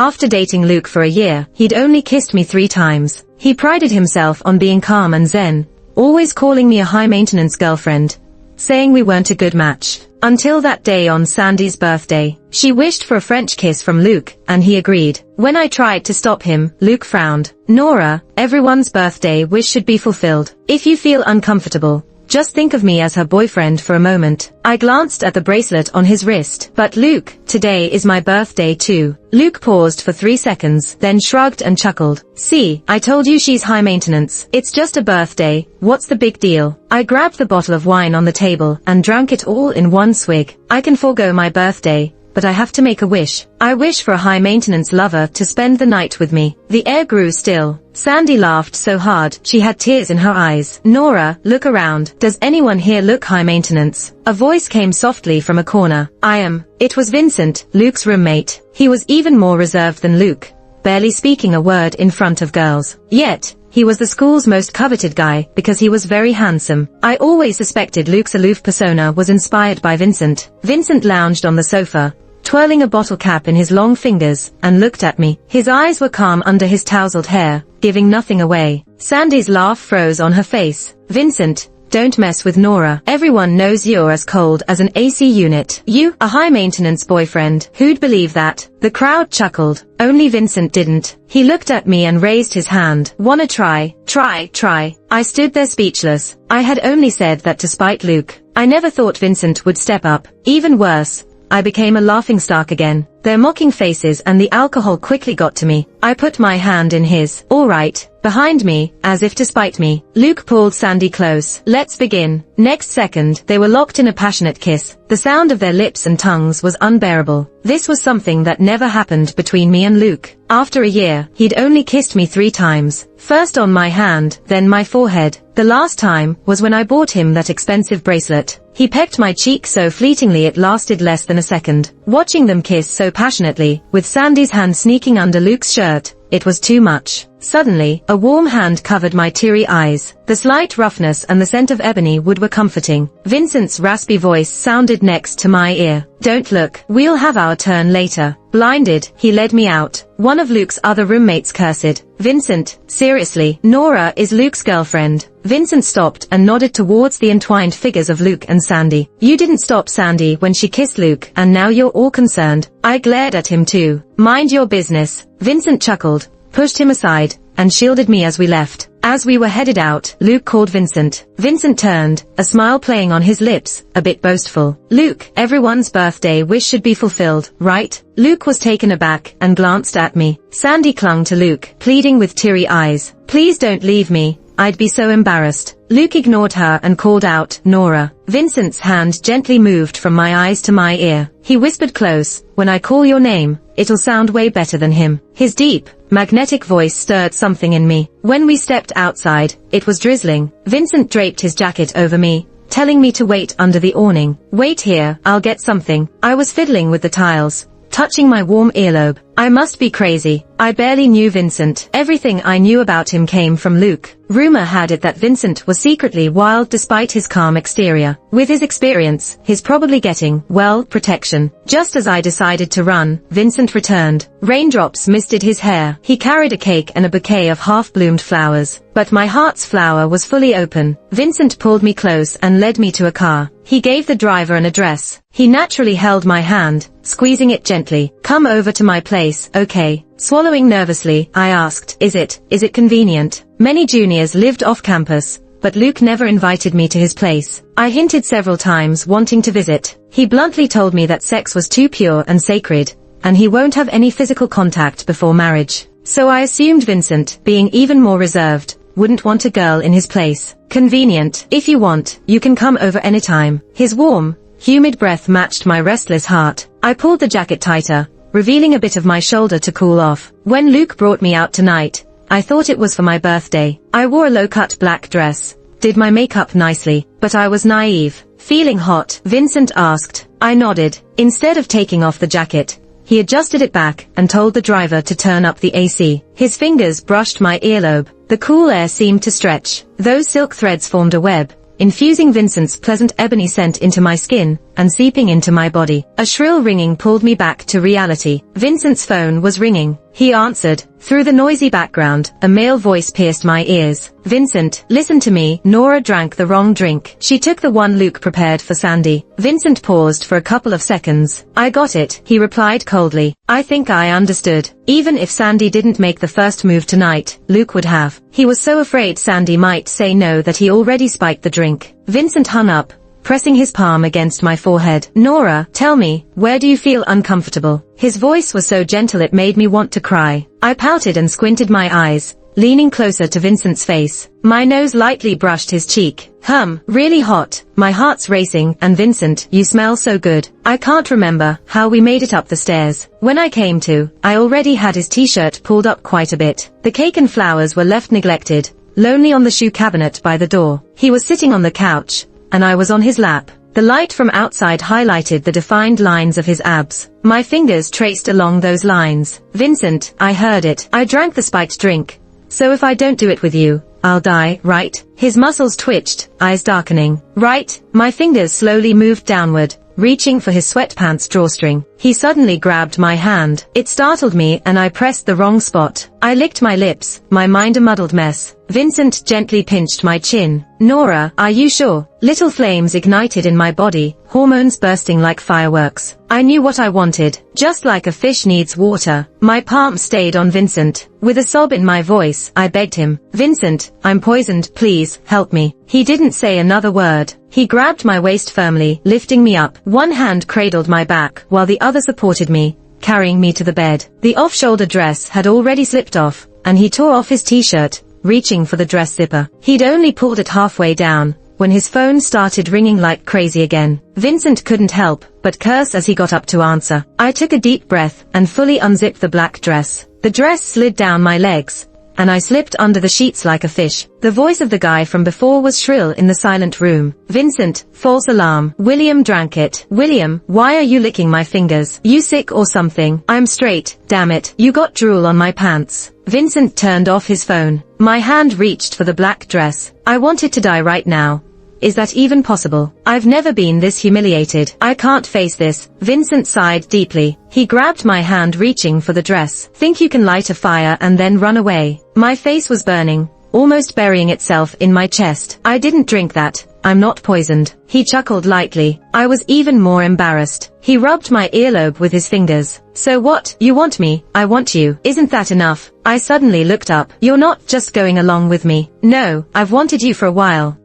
After dating Luke for a year, he'd only kissed me 3 times. He prided himself on being calm and zen, always calling me a high-maintenance girlfriend, saying we weren't a good match. Until that day on Sandy's birthday. She wished for a French kiss from Luke, and he agreed. When I tried to stop him, Luke frowned. Nora, everyone's birthday wish should be fulfilled. If you feel uncomfortable, just think of me as her boyfriend for a moment. I glanced at the bracelet on his wrist. But Luke, today is my birthday too. Luke paused for 3 seconds, then shrugged and chuckled. See, I told you she's high maintenance. It's just a birthday. What's the big deal? I grabbed the bottle of wine on the table and drank it all in one swig. I can forego my birthday, but I have to make a wish. I wish for a high-maintenance lover to spend the night with me. The air grew still. Sandy laughed so hard, she had tears in her eyes. Nora, look around. Does anyone here look high-maintenance? A voice came softly from a corner. I am. It was Vincent, Luke's roommate. He was even more reserved than Luke, barely speaking a word in front of girls. Yet, he was the school's most coveted guy because he was very handsome. I always suspected Luke's aloof persona was inspired by Vincent. Vincent lounged on the sofa, twirling a bottle cap in his long fingers, and looked at me. His eyes were calm under his tousled hair, giving nothing away. Sandy's laugh froze on her face. Vincent, don't mess with Nora. Everyone knows you're as cold as an AC unit. You, a high-maintenance boyfriend. Who'd believe that? The crowd chuckled. Only Vincent didn't. He looked at me and raised his hand. Wanna try? Try. I stood there speechless. I had only said that to spite Luke. I never thought Vincent would step up. Even worse, I became a laughingstock again. Their mocking faces and the alcohol quickly got to me. I put my hand in his. All right. Behind me, as if to spite me, Luke pulled Sandy close. Let's begin. Next second, they were locked in a passionate kiss. The sound of their lips and tongues was unbearable. This was something that never happened between me and Luke. After a year, he'd only kissed me 3 times. First on my hand, then my forehead. The last time was when I bought him that expensive bracelet. He pecked my cheek so fleetingly it lasted less than a second. Watching them kiss so passionately, with Sandy's hand sneaking under Luke's shirt, it was too much. Suddenly, a warm hand covered my teary eyes. The slight roughness and the scent of ebony wood were comforting. Vincent's raspy voice sounded next to my ear. Don't look. We'll have our turn later. Blinded, he led me out. One of Luke's other roommates cursed. Vincent, seriously, Nora is Luke's girlfriend. Vincent stopped and nodded towards the entwined figures of Luke and Sandy. You didn't stop Sandy when she kissed Luke, and now you're all concerned. I glared at him too. Mind your business. Vincent chuckled, pushed him aside, and shielded me as we left. As we were headed out, Luke called Vincent. Vincent turned, a smile playing on his lips, a bit boastful. Luke, everyone's birthday wish should be fulfilled, right? Luke was taken aback and glanced at me. Sandy clung to Luke, pleading with teary eyes. Please don't leave me. I'd be so embarrassed. Luke ignored her and called out, Nora. Vincent's hand gently moved from my eyes to my ear. He whispered close, when I call your name, it'll sound way better than him. His deep, magnetic voice stirred something in me. When we stepped outside, it was drizzling. Vincent draped his jacket over me, telling me to wait under the awning. Wait here, I'll get something. I was fiddling with the tiles, touching my warm earlobe. I must be crazy. I barely knew Vincent. Everything I knew about him came from Luke. Rumor had it that Vincent was secretly wild despite his calm exterior. With his experience, he's probably getting, well, protection. Just as I decided to run, Vincent returned. Raindrops misted his hair. He carried a cake and a bouquet of half-bloomed flowers. But my heart's flower was fully open. Vincent pulled me close and led me to a car. He gave the driver an address. He naturally held my hand, squeezing it gently. Come over to my place, okay? Swallowing nervously, I asked, is it convenient? Many juniors lived off campus, but Luke never invited me to his place. I hinted several times wanting to visit. He bluntly told me that sex was too pure and sacred, and he won't have any physical contact before marriage. So I assumed Vincent, being even more reserved, wouldn't want a girl in his place. Convenient. If you want, you can come over anytime. His warm, humid breath matched my restless heart. I pulled the jacket tighter, revealing a bit of my shoulder to cool off. When Luke brought me out tonight, I thought it was for my birthday. I wore a low-cut black dress, did my makeup nicely, but I was naive. Feeling hot? Vincent asked. I nodded. Instead of taking off the jacket, he adjusted it back and told the driver to turn up the AC. His fingers brushed my earlobe. The cool air seemed to stretch. Those silk threads formed a web, infusing Vincent's pleasant ebony scent into my skin, and seeping into my body. A shrill ringing pulled me back to reality. Vincent's phone was ringing. He answered. Through the noisy background, a male voice pierced my ears. Vincent, listen to me. Nora drank the wrong drink. She took the one Luke prepared for Sandy. Vincent paused for a couple of seconds. I got it, he replied coldly. I think I understood. Even if Sandy didn't make the first move tonight, Luke would have. He was so afraid Sandy might say no that he already spiked the drink. Vincent hung up, pressing his palm against my forehead. Nora, tell me, where do you feel uncomfortable? His voice was so gentle it made me want to cry. I pouted and squinted my eyes, leaning closer to Vincent's face. My nose lightly brushed his cheek. Really hot. My heart's racing. And Vincent, you smell so good. I can't remember how we made it up the stairs. When I came to, I already had his t-shirt pulled up quite a bit. The cake and flowers were left neglected, lonely on the shoe cabinet by the door. He was sitting on the couch, and I was on his lap. The light from outside highlighted the defined lines of his abs. My fingers traced along those lines. Vincent, I heard it. I drank the spiked drink. So if I don't do it with you, I'll die, right? His muscles twitched, eyes darkening. Right? My fingers slowly moved downward, reaching for his sweatpants drawstring. He suddenly grabbed my hand. It startled me and I pressed the wrong spot. I licked my lips, my mind a muddled mess. Vincent gently pinched my chin. Nora, are you sure? Little flames ignited in my body, hormones bursting like fireworks. I knew what I wanted, just like a fish needs water. My palm stayed on Vincent. With a sob in my voice, I begged him. Vincent, I'm poisoned, please, help me. He didn't say another word. He grabbed my waist firmly, lifting me up. One hand cradled my back, while the other supported me, carrying me to the bed. The off-shoulder dress had already slipped off, and he tore off his t-shirt, reaching for the dress zipper. He'd only pulled it halfway down, when his phone started ringing like crazy again. Vincent couldn't help but curse as he got up to answer. I took a deep breath and fully unzipped the black dress. The dress slid down my legs, and I slipped under the sheets like a fish. The voice of the guy from before was shrill in the silent room. Vincent, false alarm. William drank it. William, why are you licking my fingers? You sick or something? I'm straight, damn it. You got drool on my pants. Vincent turned off his phone. My hand reached for the black dress. I wanted to die right now. Is that even possible? I've never been this humiliated. I can't face this. Vincent sighed deeply. He grabbed my hand reaching for the dress. Think you can light a fire and then run away? My face was burning, almost burying itself in my chest. I didn't drink that. I'm not poisoned. He chuckled lightly. I was even more embarrassed. He rubbed my earlobe with his fingers. So what? You want me? I want you. Isn't that enough? I suddenly looked up. You're not just going along with me. No, I've wanted you for a while.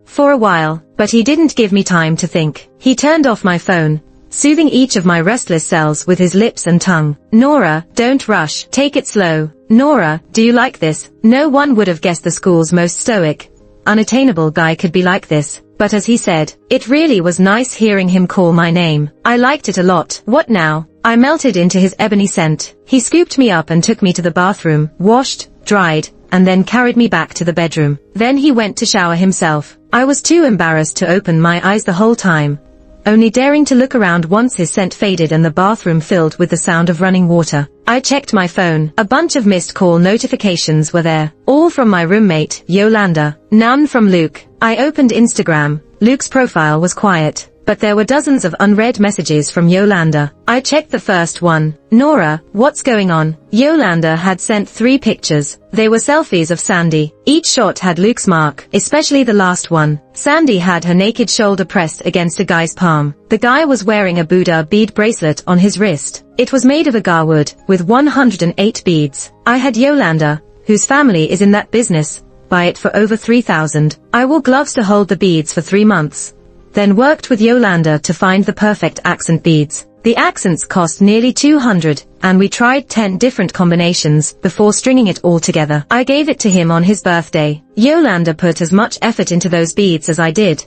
But he didn't give me time to think. He turned off my phone, soothing each of my restless cells with his lips and tongue. Nora, don't rush. Take it slow. Nora, do you like this? No one would have guessed the school's most stoic, unattainable guy could be like this. But as he said, it really was nice hearing him call my name. I liked it a lot. What now? I melted into his ebony scent. He scooped me up and took me to the bathroom, washed, dried, and then carried me back to the bedroom. Then he went to shower himself. I was too embarrassed to open my eyes the whole time, only daring to look around once his scent faded and the bathroom filled with the sound of running water. I checked my phone. A bunch of missed call notifications were there, all from my roommate, Yolanda. None from Luke. I opened Instagram. Luke's profile was quiet, but there were dozens of unread messages from Yolanda. I checked the first one. Nora, what's going on? Yolanda had sent 3 pictures. They were selfies of Sandy. Each shot had Luke's mark, especially the last one. Sandy had her naked shoulder pressed against a guy's palm. The guy was wearing a Buddha bead bracelet on his wrist. It was made of agar wood, with 108 beads. I had Yolanda, whose family is in that business, buy it for over 3,000. I wore gloves to hold the beads for 3 months. Then worked with Yolanda to find the perfect accent beads. The accents cost nearly 200, and we tried 10 different combinations before stringing it all together. I gave it to him on his birthday. Yolanda put as much effort into those beads as I did,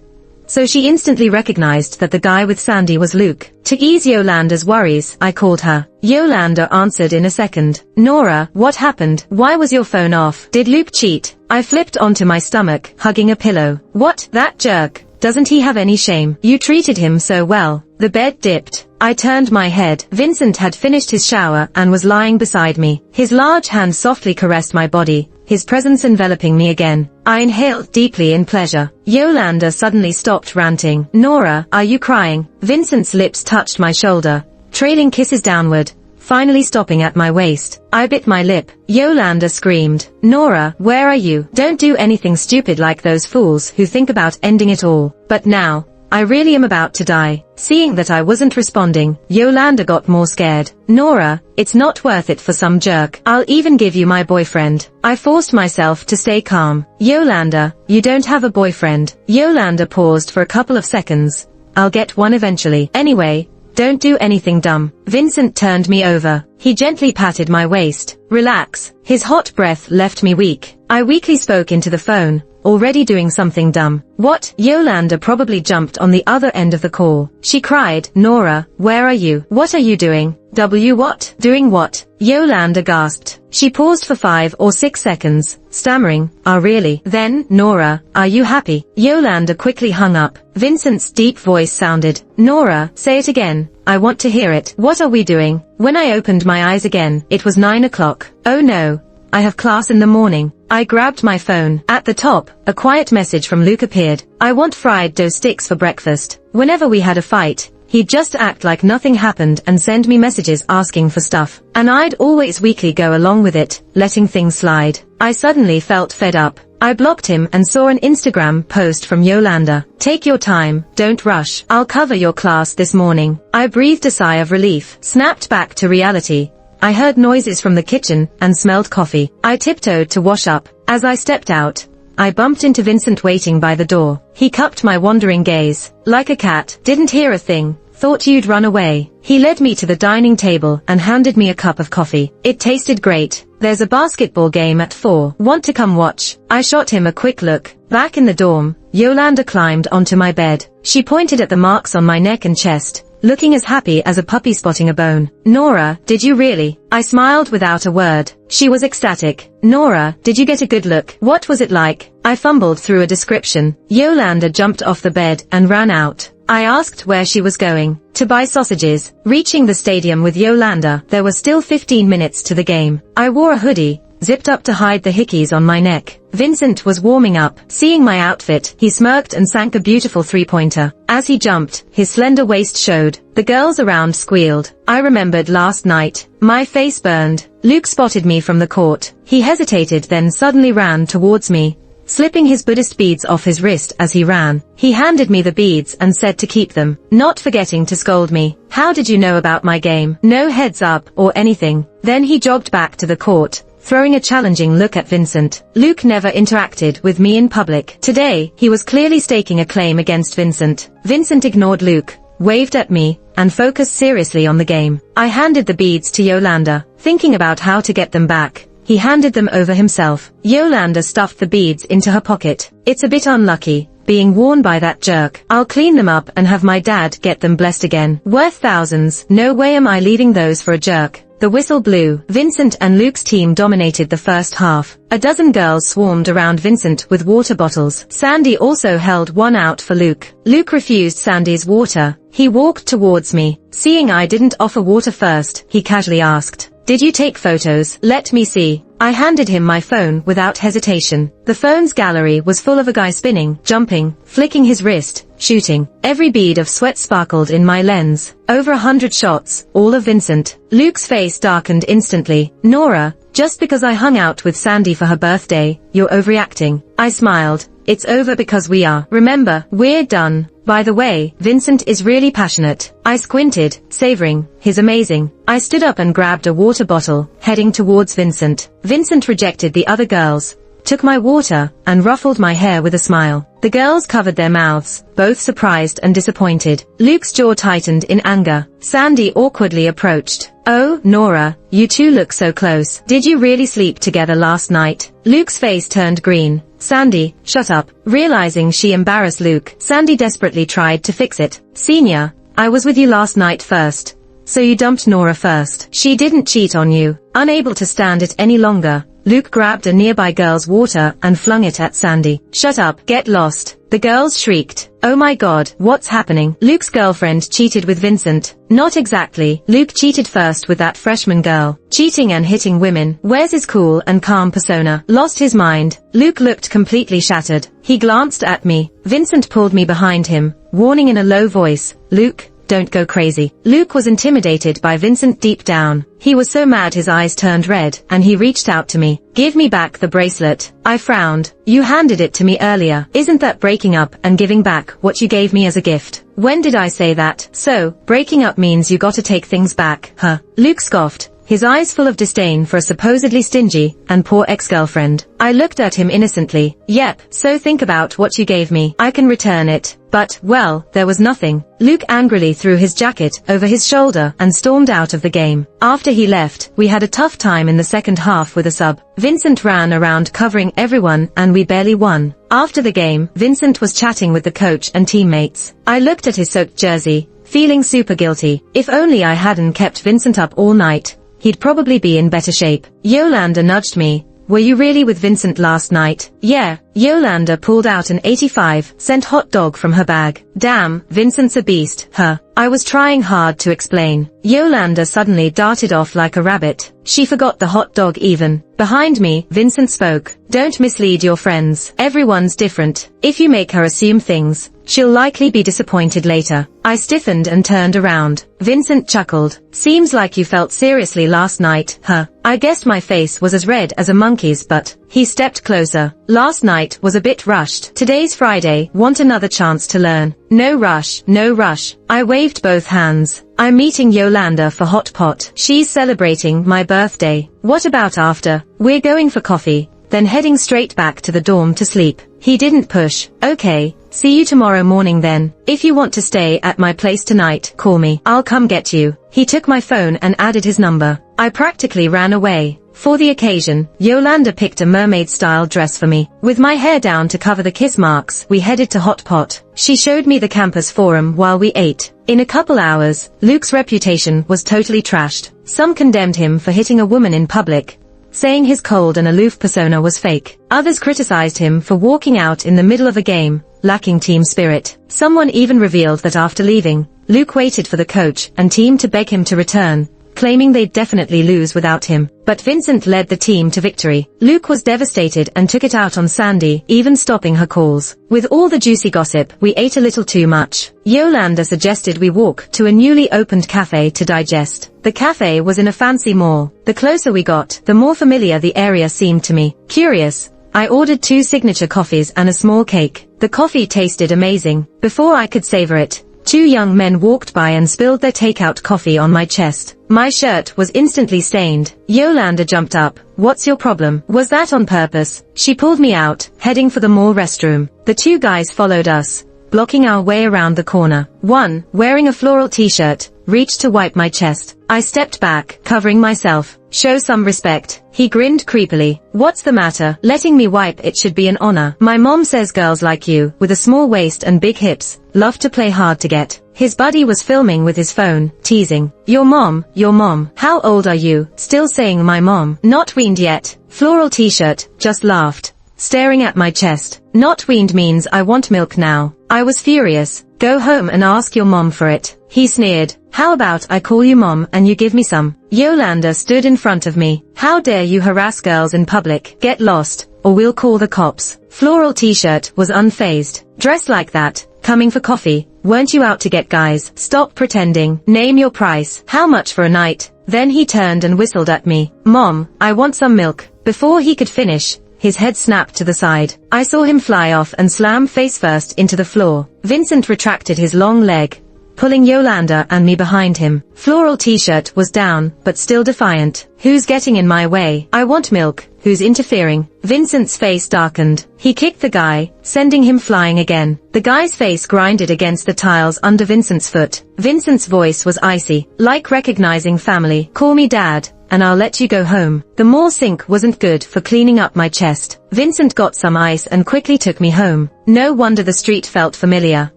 so she instantly recognized that the guy with Sandy was Luke. To ease Yolanda's worries, I called her. Yolanda answered in a second. Nora, what happened? Why was your phone off? Did Luke cheat? I flipped onto my stomach, hugging a pillow. What? That jerk. Doesn't he have any shame? You treated him so well. The bed dipped. I turned my head. Vincent had finished his shower and was lying beside me. His large hand softly caressed my body, his presence enveloping me again. I inhaled deeply in pleasure. Yolanda suddenly stopped ranting. Nora, are you crying? Vincent's lips touched my shoulder, trailing kisses downward, finally stopping at my waist. I bit my lip. Yolanda screamed. Nora, where are you? Don't do anything stupid like those fools who think about ending it all. But now, I really am about to die. Seeing that I wasn't responding, Yolanda got more scared. Nora, it's not worth it for some jerk. I'll even give you my boyfriend. I forced myself to stay calm. Yolanda, you don't have a boyfriend. Yolanda paused for a couple of seconds. I'll get one eventually. Anyway, don't do anything dumb. Vincent turned me over. He gently patted my waist. Relax. His hot breath left me weak. I weakly spoke into the phone, already doing something dumb. What? Yolanda probably jumped on the other end of the call. She cried, Nora, where are you? What are you doing? What? Doing what? Yolanda gasped. She paused for 5 or 6 seconds, stammering, really? Then, Nora, are you happy? Yolanda quickly hung up. Vincent's deep voice sounded. Nora, say it again. I want to hear it. What are we doing? When I opened my eyes again, it was 9 o'clock. Oh no. I have class in the morning. I grabbed my phone. At the top, a quiet message from Luke appeared. I want fried dough sticks for breakfast. Whenever we had a fight, he'd just act like nothing happened and send me messages asking for stuff. And I'd always weakly go along with it, letting things slide. I suddenly felt fed up. I blocked him and saw an Instagram post from Yolanda. Take your time, don't rush. I'll cover your class this morning. I breathed a sigh of relief, snapped back to reality. I heard noises from the kitchen and smelled coffee. I tiptoed to wash up. As I stepped out, I bumped into Vincent waiting by the door. He cupped my wandering gaze. Like a cat. Didn't hear a thing. Thought you'd run away. He led me to the dining table and handed me a cup of coffee. It tasted great. There's a basketball game at 4. Want to come watch? I shot him a quick look. Back in the dorm, Yolanda climbed onto my bed. She pointed at the marks on my neck and chest, looking as happy as a puppy spotting a bone. Nora, did you really? I smiled without a word. She was ecstatic. Nora, did you get a good look? What was it like? I fumbled through a description. Yolanda jumped off the bed and ran out. I asked where she was going. To buy sausages. Reaching the stadium with Yolanda, there were still 15 minutes to the game. I wore a hoodie, zipped up to hide the hickeys on my neck. Vincent was warming up. Seeing my outfit, he smirked and sank a beautiful three-pointer. As he jumped, his slender waist showed. The girls around squealed. I remembered last night. My face burned. Luke spotted me from the court. He hesitated, then suddenly ran towards me, slipping his Buddhist beads off his wrist as he ran. He handed me the beads and said to keep them, not forgetting to scold me. How did you know about my game? No heads up or anything. Then he jogged back to the court, throwing a challenging look at Vincent. Luke never interacted with me in public. Today, he was clearly staking a claim against Vincent. Vincent ignored Luke, waved at me, and focused seriously on the game. I handed the beads to Yolanda, thinking about how to get them back. He handed them over himself. Yolanda stuffed the beads into her pocket. It's a bit unlucky, being worn by that jerk. I'll clean them up and have my dad get them blessed again. Worth thousands. No way am I leaving those for a jerk. The whistle blew. Vincent and Luke's team dominated the first half. A dozen girls swarmed around Vincent with water bottles. Sandy also held one out for Luke. Luke refused Sandy's water. He walked towards me. Seeing I didn't offer water first, he casually asked, "Did you take photos? Let me see." I handed him my phone without hesitation. The phone's gallery was full of a guy spinning, jumping, flicking his wrist, shooting. Every bead of sweat sparkled in my lens. Over 100 shots, all of Vincent. Luke's face darkened instantly. Nora, just because I hung out with Sandy for her birthday, you're overreacting. I smiled. It's over because we are. Remember, we're done. By the way, Vincent is really passionate. I squinted, savoring his amazing. I stood up and grabbed a water bottle, heading towards Vincent. Vincent rejected the other girls, took my water, and ruffled my hair with a smile. The girls covered their mouths, both surprised and disappointed. Luke's jaw tightened in anger. Sandy awkwardly approached. "Oh, Nora, you two look so close. Did you really sleep together last night?" Luke's face turned green. "Sandy, shut up." Realizing she embarrassed Luke, Sandy desperately tried to fix it. "Senior, I was with you last night first. So you dumped Nora first. She didn't cheat on you." Unable to stand it any longer, Luke grabbed a nearby girl's water and flung it at Sandy. "Shut up, get lost." The girls shrieked. Oh my god, what's happening? Luke's girlfriend cheated with Vincent. Not exactly. Luke cheated first with that freshman girl. Cheating and hitting women. Where's his cool and calm persona? Lost his mind. Luke looked completely shattered. He glanced at me. Vincent pulled me behind him, warning in a low voice, Luke, don't go crazy. Luke was intimidated by Vincent deep down. He was so mad his eyes turned red, and he reached out to me. Give me back the bracelet. I frowned. You handed it to me earlier. Isn't that breaking up and giving back what you gave me as a gift? When did I say that? So, breaking up means you gotta take things back, huh? Luke scoffed, his eyes full of disdain for a supposedly stingy and poor ex-girlfriend. I looked at him innocently. Yep, so think about what you gave me. I can return it. But, well, there was nothing. Luke angrily threw his jacket over his shoulder and stormed out of the game. After he left, we had a tough time in the second half with a sub. Vincent ran around covering everyone and we barely won. After the game, Vincent was chatting with the coach and teammates. I looked at his soaked jersey, feeling super guilty. If only I hadn't kept Vincent up all night, he'd probably be in better shape. Yolanda nudged me. Were you really with Vincent last night? Yeah. Yolanda pulled out an 85-cent hot dog from her bag. Damn, Vincent's a beast, huh? I was trying hard to explain. Yolanda suddenly darted off like a rabbit. She forgot the hot dog even. Behind me, Vincent spoke. Don't mislead your friends. Everyone's different. If you make her assume things, she'll likely be disappointed later. I stiffened and turned around. Vincent chuckled. Seems like you felt seriously last night, huh? I guessed my face was as red as a monkey's, but he stepped closer. Last night was a bit rushed. Today's Friday, want another chance to learn. No rush, no rush. I waved both hands. I'm meeting Yolanda for hot pot. She's celebrating my birthday. What about after? We're going for coffee, then heading straight back to the dorm to sleep. He didn't push. Okay, see you tomorrow morning then. If you want to stay at my place tonight, call me. I'll come get you. He took my phone and added his number. I practically ran away. For the occasion, Yolanda picked a mermaid-style dress for me. With my hair down to cover the kiss marks, we headed to Hot Pot. She showed me the campus forum while we ate. In a couple hours, Luke's reputation was totally trashed. Some condemned him for hitting a woman in public, saying his cold and aloof persona was fake. Others criticized him for walking out in the middle of a game, lacking team spirit. Someone even revealed that after leaving, Luke waited for the coach and team to beg him to return, claiming they'd definitely lose without him. But Vincent led the team to victory. Luke was devastated and took it out on Sandy, even stopping her calls. With all the juicy gossip, we ate a little too much. Yolanda suggested we walk to a newly opened cafe to digest. The cafe was in a fancy mall. The closer we got, the more familiar the area seemed to me. Curious, I ordered 2 signature coffees and a small cake. The coffee tasted amazing. Before I could savor it, 2 young men walked by and spilled their takeout coffee on my chest. My shirt was instantly stained. Yolanda jumped up. What's your problem? Was that on purpose? She pulled me out, heading for the mall restroom. The 2 guys followed us, blocking our way around the corner. One, wearing a floral t-shirt, reached to wipe my chest. I stepped back, covering myself. Show some respect. He grinned creepily. What's the matter? Letting me wipe it should be an honor. My mom says girls like you, with a small waist and big hips, love to play hard to get. His buddy was filming with his phone, teasing. Your mom. How old are you? Still saying my mom. Not weaned yet. Floral t-shirt, just laughed, staring at my chest. Not weaned means I want milk now. I was furious. Go home and ask your mom for it. He sneered. How about I call you mom and you give me some? Yolanda stood in front of me. How dare you harass girls in public? Get lost, or we'll call the cops. Floral t-shirt was unfazed. Dressed like that, coming for coffee. Weren't you out to get guys? Stop pretending. Name your price. How much for a night? Then he turned and whistled at me. Mom, I want some milk. Before he could finish, his head snapped to the side. I saw him fly off and slam face first into the floor. Vincent retracted his long leg, pulling Yolanda and me behind him. Floral t-shirt was down, but still defiant. Who's getting in my way? I want milk. Who's interfering? Vincent's face darkened. He kicked the guy, sending him flying again. The guy's face grinded against the tiles under Vincent's foot. Vincent's voice was icy, like recognizing family. Call me dad, and I'll let you go home. The mall sink wasn't good for cleaning up my chest. Vincent got some ice and quickly took me home. No wonder the street felt familiar.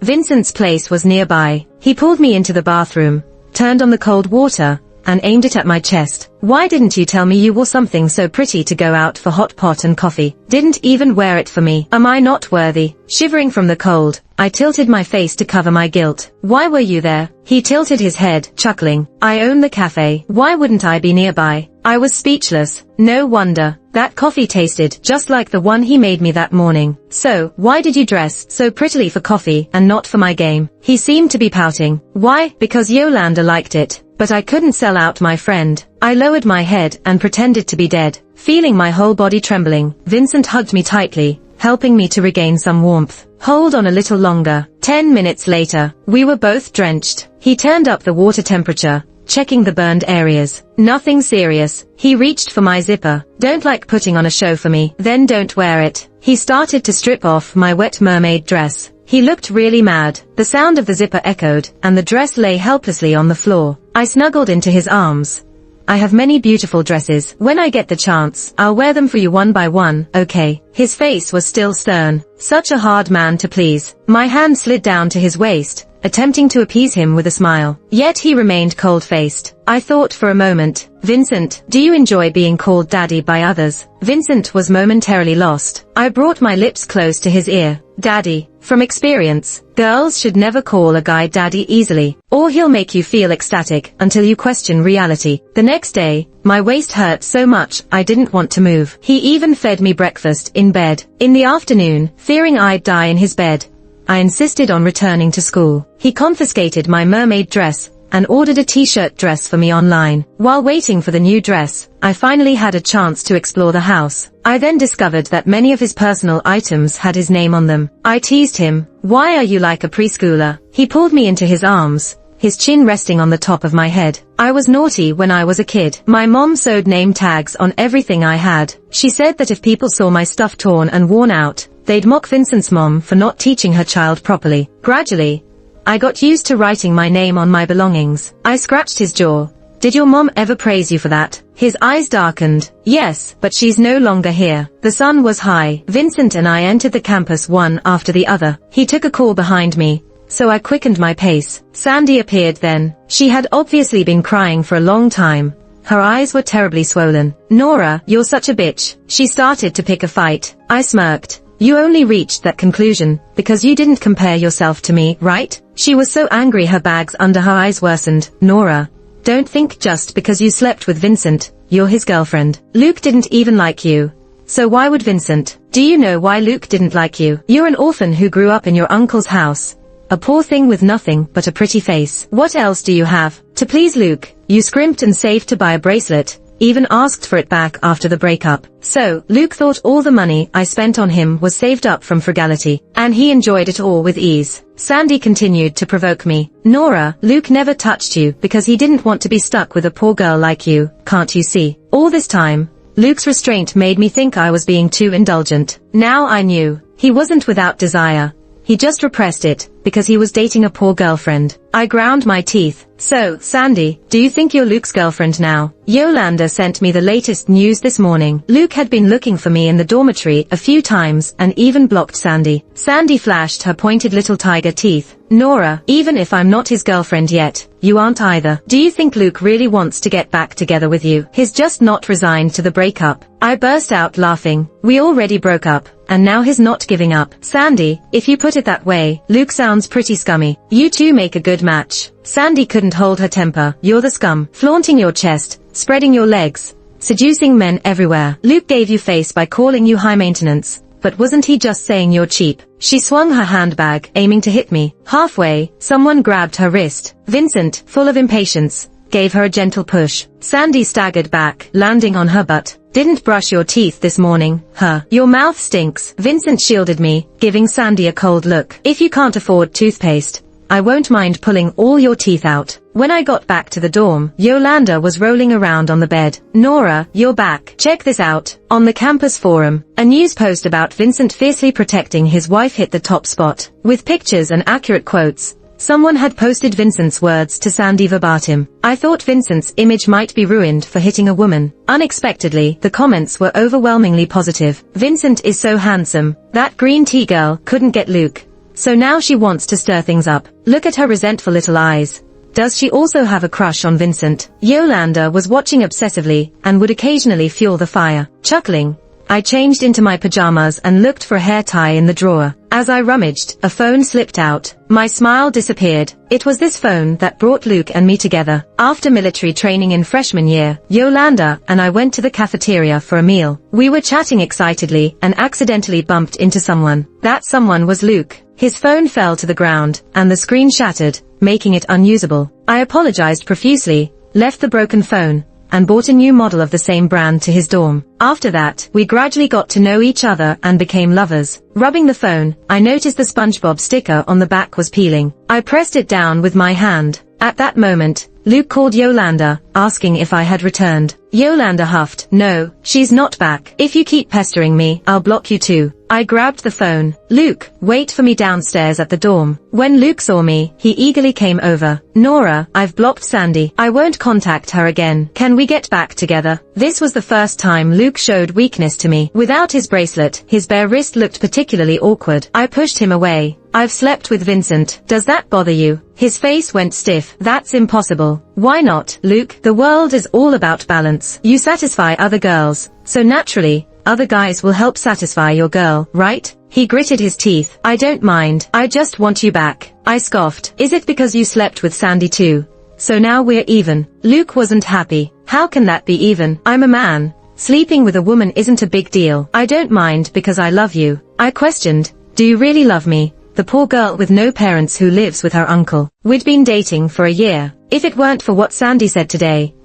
Vincent's place was nearby. He pulled me into the bathroom, turned on the cold water, and aimed it at my chest. Why didn't you tell me you wore something so pretty to go out for hot pot and coffee? Didn't even wear it for me. Am I not worthy? Shivering from the cold, I tilted my face to cover my guilt. Why were you there? He tilted his head, chuckling. I own the cafe. Why wouldn't I be nearby? I was speechless. No wonder. That coffee tasted just like the one he made me that morning. So, why did you dress so prettily for coffee and not for my game? He seemed to be pouting. Why? Because Yolanda liked it. But I couldn't sell out my friend. I lowered my head and pretended to be dead. Feeling my whole body trembling, Vincent hugged me tightly, helping me to regain some warmth. Hold on a little longer. 10 minutes later, we were both drenched. He turned up the water temperature, checking the burned areas. Nothing serious. He reached for my zipper. Don't like putting on a show for me? Then don't wear it. He started to strip off my wet mermaid dress. He looked really mad. The sound of the zipper echoed, and the dress lay helplessly on the floor. I snuggled into his arms. I have many beautiful dresses. When I get the chance, I'll wear them for you one by one, okay? His face was still stern. Such a hard man to please. My hand slid down to his waist, attempting to appease him with a smile. Yet he remained cold-faced. I thought for a moment, Vincent, do you enjoy being called daddy by others? Vincent was momentarily lost. I brought my lips close to his ear. Daddy. From experience, girls should never call a guy daddy easily, or he'll make you feel ecstatic until you question reality. The next day, my waist hurt so much I didn't want to move. He even fed me breakfast in bed. In the afternoon, fearing I'd die in his bed, I insisted on returning to school. He confiscated my mermaid dress and ordered a t-shirt dress for me online. While waiting for the new dress, I finally had a chance to explore the house. I then discovered that many of his personal items had his name on them. I teased him. Why are you like a preschooler? He pulled me into his arms, his chin resting on the top of my head. I was naughty when I was a kid. My mom sewed name tags on everything I had. She said that if people saw my stuff torn and worn out, they'd mock Vincent's mom for not teaching her child properly. Gradually, I got used to writing my name on my belongings. I scratched his jaw. Did your mom ever praise you for that? His eyes darkened. Yes, but she's no longer here. The sun was high. Vincent and I entered the campus one after the other. He took a call behind me, so I quickened my pace. Sandy appeared then. She had obviously been crying for a long time. Her eyes were terribly swollen. Nora, you're such a bitch. She started to pick a fight. I smirked. You only reached that conclusion because you didn't compare yourself to me, right? She was so angry her bags under her eyes worsened. Nora, don't think just because you slept with Vincent, you're his girlfriend. Luke didn't even like you. So why would Vincent? Do you know why Luke didn't like you? You're an orphan who grew up in your uncle's house. A poor thing with nothing but a pretty face. What else do you have? To please Luke, you scrimped and saved to buy a bracelet. Even asked for it back after the breakup. So, Luke thought all the money I spent on him was saved up from frugality, and he enjoyed it all with ease. Sandy continued to provoke me. Nora, Luke never touched you because he didn't want to be stuck with a poor girl like you, can't you see? All this time, Luke's restraint made me think I was being too indulgent. Now I knew. He wasn't without desire. He just repressed it, because he was dating a poor girlfriend. I ground my teeth. So, Sandy, do you think you're Luke's girlfriend now? Yolanda sent me the latest news this morning. Luke had been looking for me in the dormitory a few times and even blocked Sandy. Sandy flashed her pointed little tiger teeth. Nora, even if I'm not his girlfriend yet, you aren't either. Do you think Luke really wants to get back together with you? He's just not resigned to the breakup. I burst out laughing. We already broke up, and now he's not giving up. Sandy, if you put it that way, Luke sounds pretty scummy. You two make a good match. Sandy couldn't hold her temper. You're the scum. Flaunting your chest, spreading your legs, seducing men everywhere. Luke gave you face by calling you high maintenance. But wasn't he just saying you're cheap? She swung her handbag, aiming to hit me. Halfway, someone grabbed her wrist. Vincent, full of impatience, gave her a gentle push. Sandy staggered back, landing on her butt. Didn't brush your teeth this morning, huh? Your mouth stinks. Vincent shielded me, giving Sandy a cold look. If you can't afford toothpaste, I won't mind pulling all your teeth out. When I got back to the dorm, Yolanda was rolling around on the bed. Nora, you're back. Check this out. On the campus forum, a news post about Vincent fiercely protecting his wife hit the top spot. With pictures and accurate quotes, someone had posted Vincent's words to Sandy verbatim. I thought Vincent's image might be ruined for hitting a woman. Unexpectedly, the comments were overwhelmingly positive. Vincent is so handsome. That green tea girl couldn't get Luke. So now she wants to stir things up. Look at her resentful little eyes. Does she also have a crush on Vincent? Yolanda was watching obsessively and would occasionally fuel the fire. Chuckling, I changed into my pajamas and looked for a hair tie in the drawer. As I rummaged, a phone slipped out. My smile disappeared. It was this phone that brought Luke and me together. After military training in freshman year, Yolanda and I went to the cafeteria for a meal. We were chatting excitedly and accidentally bumped into someone. That someone was Luke. His phone fell to the ground, and the screen shattered, making it unusable. I apologized profusely, left the broken phone, and bought a new model of the same brand to his dorm. After that, we gradually got to know each other and became lovers. Rubbing the phone, I noticed the SpongeBob sticker on the back was peeling. I pressed it down with my hand. At that moment, Luke called Yolanda, asking if I had returned. Yolanda huffed, no, she's not back. If you keep pestering me, I'll block you too. I grabbed the phone. Luke, wait for me downstairs at the dorm. When Luke saw me, he eagerly came over. Nora, I've blocked Sandy. I won't contact her again. Can we get back together? This was the first time Luke showed weakness to me. Without his bracelet, his bare wrist looked particularly awkward. I pushed him away. I've slept with Vincent. Does that bother you? His face went stiff. That's impossible. Why not, Luke? The world is all about balance. You satisfy other girls, so naturally, other guys will help satisfy your girl, right? He gritted his teeth. I don't mind. I just want you back. I scoffed. Is it because you slept with Sandy too? So now we're even. Luke wasn't happy. How can that be even? I'm a man. Sleeping with a woman isn't a big deal. I don't mind because I love you. I questioned. Do you really love me? The poor girl with no parents who lives with her uncle. We'd been dating for a year. If it weren't for what Sandy said today,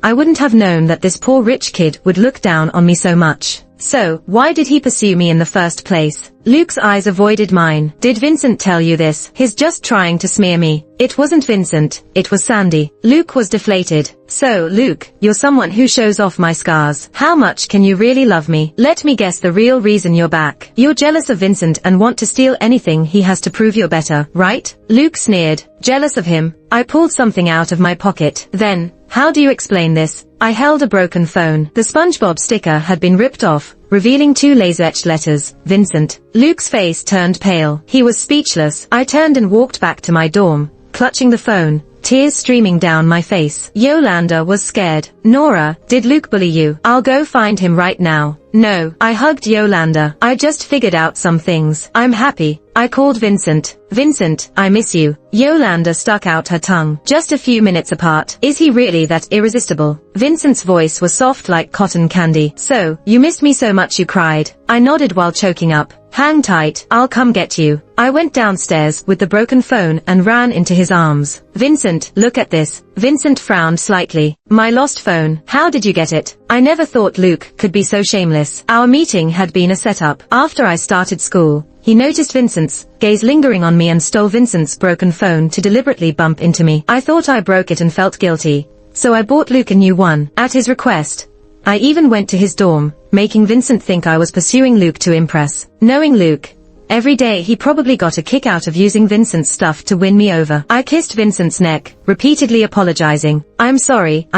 I wouldn't have known that this poor rich kid would look down on me so much. So, why did he pursue me in the first place? Luke's eyes avoided mine. Did Vincent tell you this? He's just trying to smear me. It wasn't Vincent, it was Sandy. Luke was deflated. So, Luke, you're someone who shows off my scars. How much can you really love me? Let me guess the real reason you're back. You're jealous of Vincent and want to steal anything he has to prove you're better, right? Luke sneered. Jealous of him? I pulled something out of my pocket. Then, how do you explain this? I held a broken phone. The SpongeBob sticker had been ripped off, revealing 2 laser-etched letters, Vincent. Luke's face turned pale. He was speechless. I turned and walked back to my dorm, clutching the phone, tears streaming down my face. Yolanda was scared. Nora, did Luke bully you? I'll go find him right now. No, I hugged Yolanda. I just figured out some things. I'm happy. I called Vincent. Vincent, I miss you. Yolanda stuck out her tongue. Just a few minutes apart. Is he really that irresistible? Vincent's voice was soft like cotton candy. So, you missed me so much you cried. I nodded while choking up. Hang tight, I'll come get you. I went downstairs with the broken phone and ran into his arms. Vincent, look at this. Vincent frowned slightly. My lost phone. How did you get it? I never thought Luke could be so shameless. Our meeting had been a setup. After I started school, he noticed Vincent's gaze lingering on me and stole Vincent's broken phone to deliberately bump into me. I thought I broke it and felt guilty, so I bought Luke a new one. At his request, I even went to his dorm, making Vincent think I was pursuing Luke to impress. Knowing Luke, every day he probably got a kick out of using Vincent's stuff to win me over. I kissed Vincent's neck, repeatedly apologizing. I'm sorry.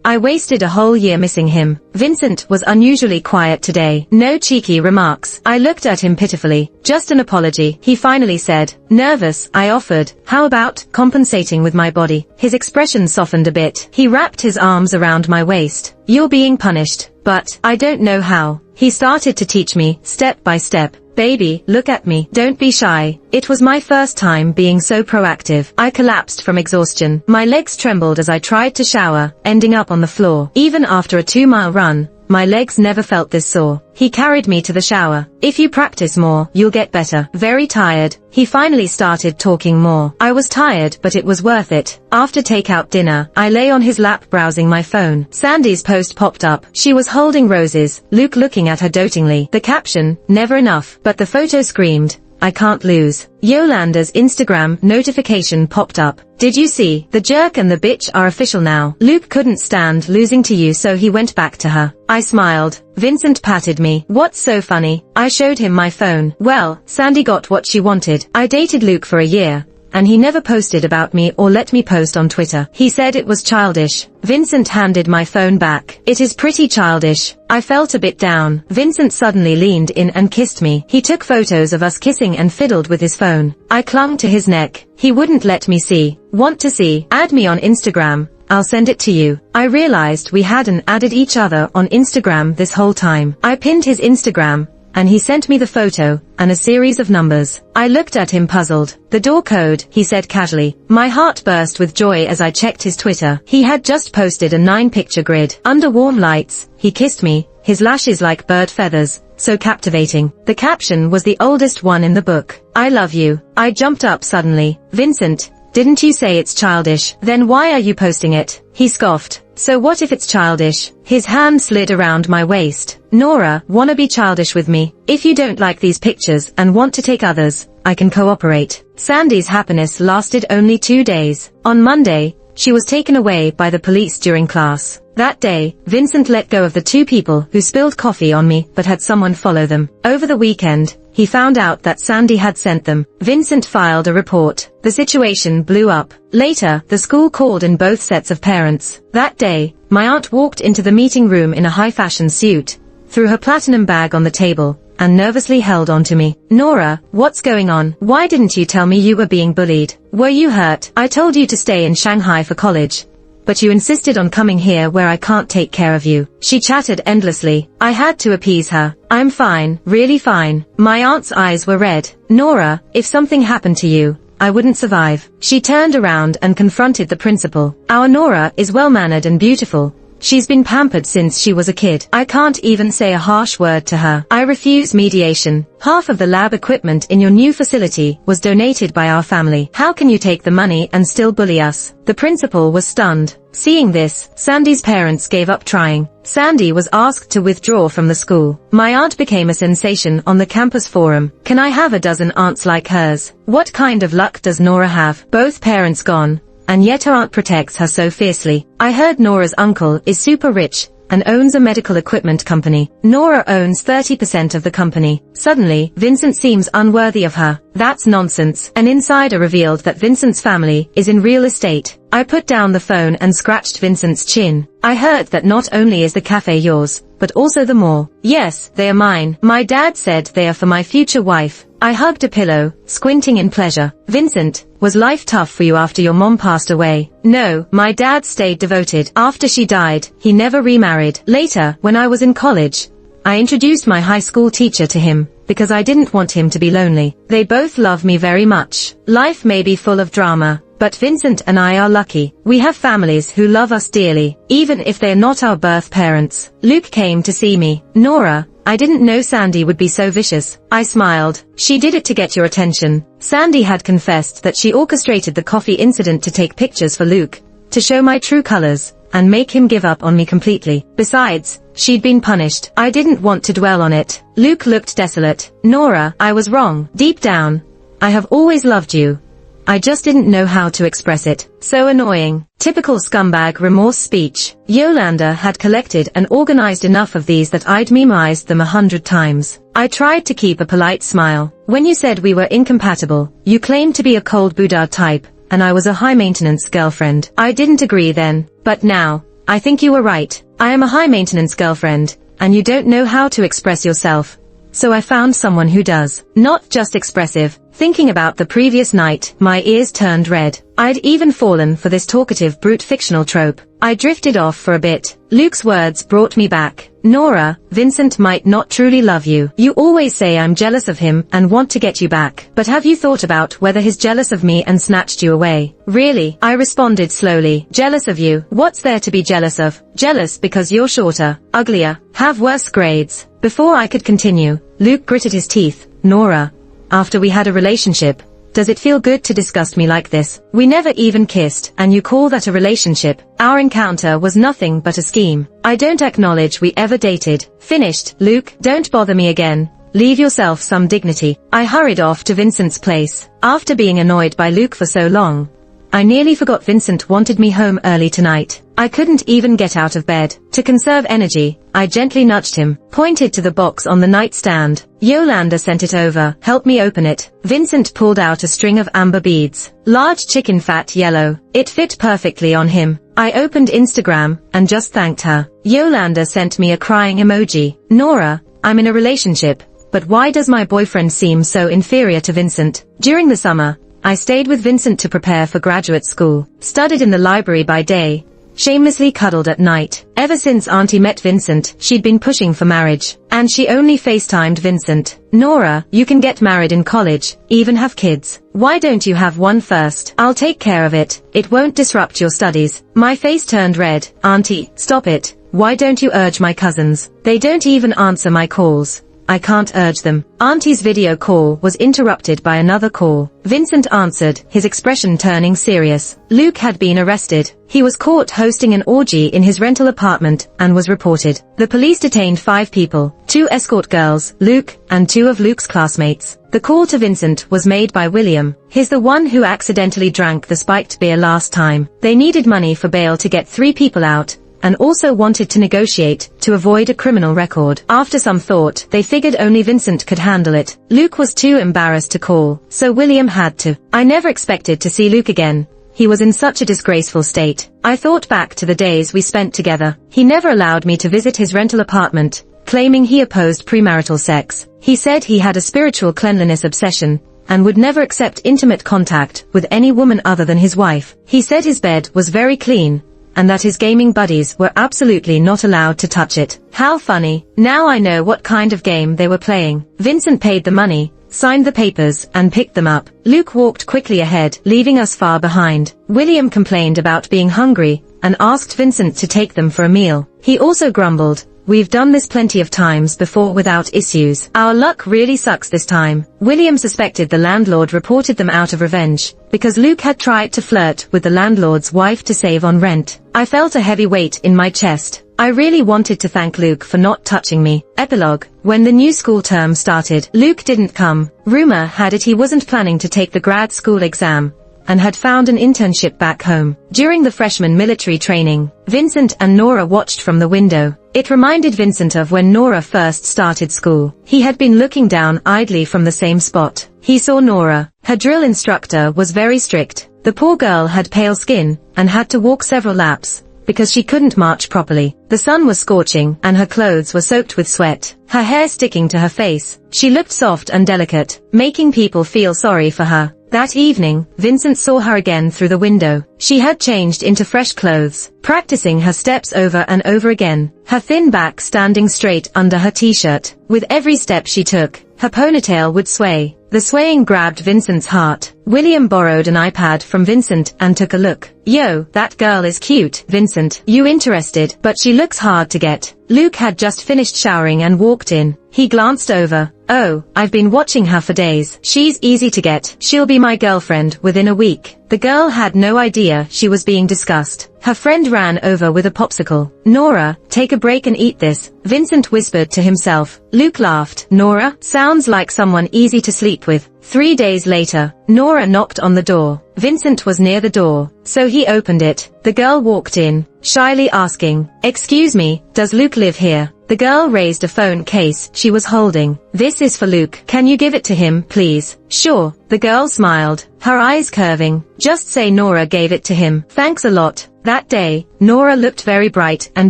I wasted a whole year missing him. Vincent was unusually quiet today. No cheeky remarks. I looked at him pitifully. Just an apology, he finally said. Nervous, I offered. How about compensating with my body? His expression softened a bit. He wrapped his arms around my waist. You're being punished, but I don't know how. He started to teach me, step by step. Baby, look at me. Don't be shy. It was my first time being so proactive. I collapsed from exhaustion. My legs trembled as I tried to shower, ending up on the floor. Even after a 2-mile run, my legs never felt this sore. He carried me to the shower. If you practice more, you'll get better. Very tired. He finally started talking more. I was tired, but it was worth it. After takeout dinner, I lay on his lap browsing my phone. Sandy's post popped up. She was holding roses, Luke looking at her dotingly. The caption, never enough, but the photo screamed, I can't lose. Yolanda's Instagram notification popped up. Did you see? The jerk and the bitch are official now. Luke couldn't stand losing to you, so he went back to her. I smiled. Vincent patted me. What's so funny? I showed him my phone. Well, Sandy got what she wanted. I dated Luke for a year, and he never posted about me or let me post on Twitter. He said it was childish. Vincent handed my phone back. It is pretty childish. I felt a bit down. Vincent suddenly leaned in and kissed me. He took photos of us kissing and fiddled with his phone. I clung to his neck. He wouldn't let me see. Want to see? Add me on Instagram. I'll send it to you. I realized we hadn't added each other on Instagram this whole time. I pinned his Instagram, and he sent me the photo, and a series of numbers. I looked at him puzzled. The door code, he said casually. My heart burst with joy as I checked his Twitter. He had just posted a 9-picture grid. Under warm lights, he kissed me, his lashes like bird feathers, so captivating. The caption was the oldest one in the book. I love you. I jumped up suddenly. Vincent, didn't you say it's childish? Then why are you posting it? He scoffed. So what if it's childish? His hand slid around my waist. Nora, wanna be childish with me? If you don't like these pictures and want to take others, I can cooperate. Sandy's happiness lasted only 2 days. On Monday, she was taken away by the police during class. That day, Vincent let go of the 2 people who spilled coffee on me but had someone follow them. Over the weekend, he found out that Sandy had sent them. Vincent filed a report. The situation blew up. Later, the school called in both sets of parents. That day, my aunt walked into the meeting room in a high-fashion suit, threw her platinum bag on the table, and nervously held onto me. Nora, what's going on? Why didn't you tell me you were being bullied? Were you hurt? I told you to stay in Shanghai for college, but you insisted on coming here where I can't take care of you. She chattered endlessly. I had to appease her. I'm fine, really fine. My aunt's eyes were red. Nora, if something happened to you, I wouldn't survive. She turned around and confronted the principal. Our Nora is well-mannered and beautiful. She's been pampered since she was a kid. I can't even say a harsh word to her. I refuse mediation. Half of the lab equipment in your new facility was donated by our family. How can you take the money and still bully us? The principal was stunned. Seeing this, Sandy's parents gave up trying. Sandy was asked to withdraw from the school. My aunt became a sensation on the campus forum. Can I have a dozen aunts like hers? What kind of luck does Nora have? Both parents gone, and yet her aunt protects her so fiercely. I heard Nora's uncle is super rich and owns a medical equipment company. Nora owns 30% of the company. Suddenly, Vincent seems unworthy of her. That's nonsense. An insider revealed that Vincent's family is in real estate. I put down the phone and scratched Vincent's chin. I heard that not only is the cafe yours, but also the mall. Yes, they are mine. My dad said they are for my future wife. I hugged a pillow, squinting in pleasure. Vincent, was life tough for you after your mom passed away? No, my dad stayed devoted. After she died, he never remarried. Later, when I was in college, I introduced my high school teacher to him, because I didn't want him to be lonely. They both love me very much. Life may be full of drama, but Vincent and I are lucky. We have families who love us dearly, even if they're not our birth parents. Luke came to see me. Nora, I didn't know Sandy would be so vicious. I smiled. She did it to get your attention. Sandy had confessed that she orchestrated the coffee incident to take pictures for Luke, to show my true colors, and make him give up on me completely. Besides, she'd been punished. I didn't want to dwell on it. Luke looked desolate. Nora, I was wrong. Deep down, I have always loved you. I just didn't know how to express it. So annoying. Typical scumbag remorse speech. Yolanda had collected and organized enough of these that I'd memorized them 100 times. I tried to keep a polite smile. When you said we were incompatible, you claimed to be a cold Buddha type, and I was a high-maintenance girlfriend. I didn't agree then, but now, I think you were right. I am a high-maintenance girlfriend, and you don't know how to express yourself. So I found someone who does. Not just expressive. Thinking about the previous night, my ears turned red. I'd even fallen for this talkative brute fictional trope. I drifted off for a bit. Luke's words brought me back. Nora, Vincent might not truly love you. You always say I'm jealous of him and want to get you back. But have you thought about whether he's jealous of me and snatched you away? Really? I responded slowly. Jealous of you? What's there to be jealous of? Jealous because you're shorter, uglier, have worse grades. Before I could continue, Luke gritted his teeth. Nora, after we had a relationship, does it feel good to disgust me like this? We never even kissed, and you call that a relationship? Our encounter was nothing but a scheme. I don't acknowledge we ever dated. Finished. Luke, don't bother me again. Leave yourself some dignity. I hurried off to Vincent's place. After being annoyed by Luke for so long, I nearly forgot Vincent wanted me home early tonight. I couldn't even get out of bed. To conserve energy, I gently nudged him, pointed to the box on the nightstand. Yolanda sent it over. Help me open it. Vincent pulled out a string of amber beads. Large chicken fat yellow. It fit perfectly on him. I opened Instagram and just thanked her. Yolanda sent me a crying emoji. Nora, I'm in a relationship, but why does my boyfriend seem so inferior to Vincent? During the summer, I stayed with Vincent to prepare for graduate school, studied in the library by day, shamelessly cuddled at night. Ever since Auntie met Vincent, she'd been pushing for marriage, and she only FaceTimed Vincent. Nora, you can get married in college, even have kids. Why don't you have one first? I'll take care of it. It won't disrupt your studies. My face turned red. Auntie, stop it. Why don't you urge my cousins? They don't even answer my calls. I can't urge them. Auntie's video call was interrupted by another call. Vincent answered, his expression turning serious. Luke had been arrested. He was caught hosting an orgy in his rental apartment and was reported. The police detained 5 people, 2 escort girls, Luke, and 2 of Luke's classmates. The call to Vincent was made by William. He's the one who accidentally drank the spiked beer last time. They needed money for bail to get 3 people out, and also wanted to negotiate to avoid a criminal record. After some thought, they figured only Vincent could handle it. Luke was too embarrassed to call, so William had to. I never expected to see Luke again. He was in such a disgraceful state. I thought back to the days we spent together. He never allowed me to visit his rental apartment, claiming he opposed premarital sex. He said he had a spiritual cleanliness obsession and would never accept intimate contact with any woman other than his wife. He said his bed was very clean, and that his gaming buddies were absolutely not allowed to touch it. How funny. Now I know what kind of game they were playing. Vincent paid the money, signed the papers, and picked them up. Luke walked quickly ahead, leaving us far behind. William complained about being hungry and asked Vincent to take them for a meal. He also grumbled, "We've done this plenty of times before without issues. Our luck really sucks this time." William suspected the landlord reported them out of revenge, because Luke had tried to flirt with the landlord's wife to save on rent. I felt a heavy weight in my chest. I really wanted to thank Luke for not touching me. Epilogue. When the new school term started, Luke didn't come. Rumor had it he wasn't planning to take the grad school exam, and had found an internship back home. During the freshman military training, Vincent and Nora watched from the window. It reminded Vincent of when Nora first started school. He had been looking down idly from the same spot. He saw Nora. Her drill instructor was very strict. The poor girl had pale skin and had to walk several laps because she couldn't march properly. The sun was scorching and her clothes were soaked with sweat, her hair sticking to her face. She looked soft and delicate, making people feel sorry for her. That evening, Vincent saw her again through the window. She had changed into fresh clothes, practicing her steps over and over again, her thin back standing straight under her t-shirt. With every step she took, her ponytail would sway. The swaying grabbed Vincent's heart. William borrowed an iPad from Vincent and took a look. "Yo, that girl is cute, Vincent. You interested? But she looks hard to get." Luke had just finished showering and walked in. He glanced over. "Oh, I've been watching her for days. She's easy to get. She'll be my girlfriend within a week." The girl had no idea she was being discussed. Her friend ran over with a popsicle. "Nora, take a break and eat this," Vincent whispered to himself. Luke laughed. "Nora? Sounds like someone easy to sleep with." 3 days later, Nora knocked on the door. Vincent was near the door, so he opened it. The girl walked in, shyly asking, "Excuse me, does Luke live here?" The girl raised a phone case she was holding. "This is for Luke. Can you give it to him, please?" "Sure." The girl smiled, her eyes curving. "Just say Nora gave it to him." "Thanks a lot." That day, Nora looked very bright and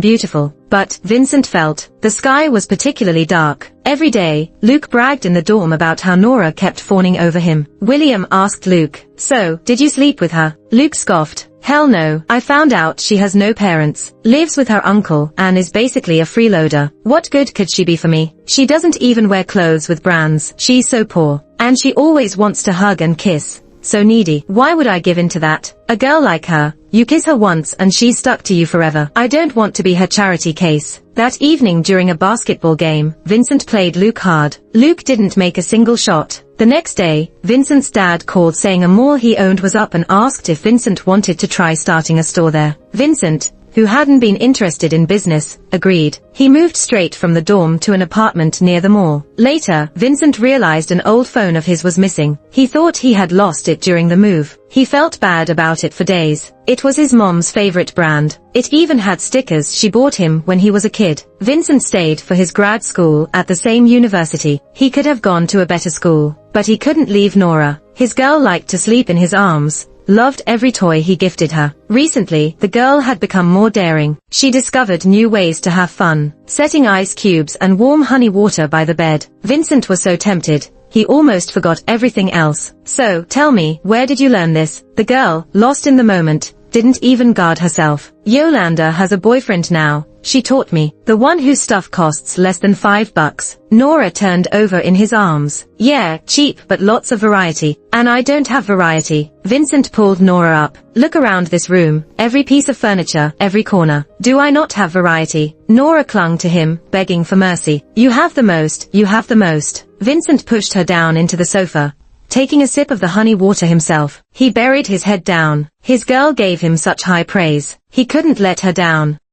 beautiful, but Vincent felt the sky was particularly dark. Every day, Luke bragged in the dorm about how Nora kept fawning over him. William asked Luke, "So, did you sleep with her?" Luke scoffed. "Hell no. I found out she has no parents, lives with her uncle, and is basically a freeloader. What good could she be for me? She doesn't even wear clothes with brands. She's so poor. And she always wants to hug and kiss. So needy. Why would I give in to that? A girl like her, you kiss her once and she's stuck to you forever. I don't want to be her charity case." That evening during a basketball game, Vincent played Luke hard. Luke didn't make a single shot. The next day, Vincent's dad called saying a mall he owned was up and asked if Vincent wanted to try starting a store there. Vincent, who hadn't been interested in business, agreed. He moved straight from the dorm to an apartment near the mall. Later, Vincent realized an old phone of his was missing. He thought he had lost it during the move. He felt bad about it for days. It was his mom's favorite brand. It even had stickers she bought him when he was a kid. Vincent stayed for his grad school at the same university. He could have gone to a better school, but he couldn't leave Nora. His girl liked to sleep in his arms, loved every toy he gifted her. Recently, the girl had become more daring. She discovered new ways to have fun, setting ice cubes and warm honey water by the bed. Vincent was so tempted, he almost forgot everything else. So, tell me, where did you learn this? The girl, lost in the moment, didn't even guard herself. Yolanda has a boyfriend now, she taught me. The one whose stuff costs less than $5. Nora turned over in his arms. Yeah, cheap but lots of variety. And I don't have variety. Vincent pulled Nora up. Look around this room, every piece of furniture, every corner. Do I not have variety? Nora clung to him, begging for mercy. You have the most, you have the most. Vincent pushed her down into the sofa, taking a sip of the honey water himself. He buried his head down. His girl gave him such high praise. He couldn't let her down.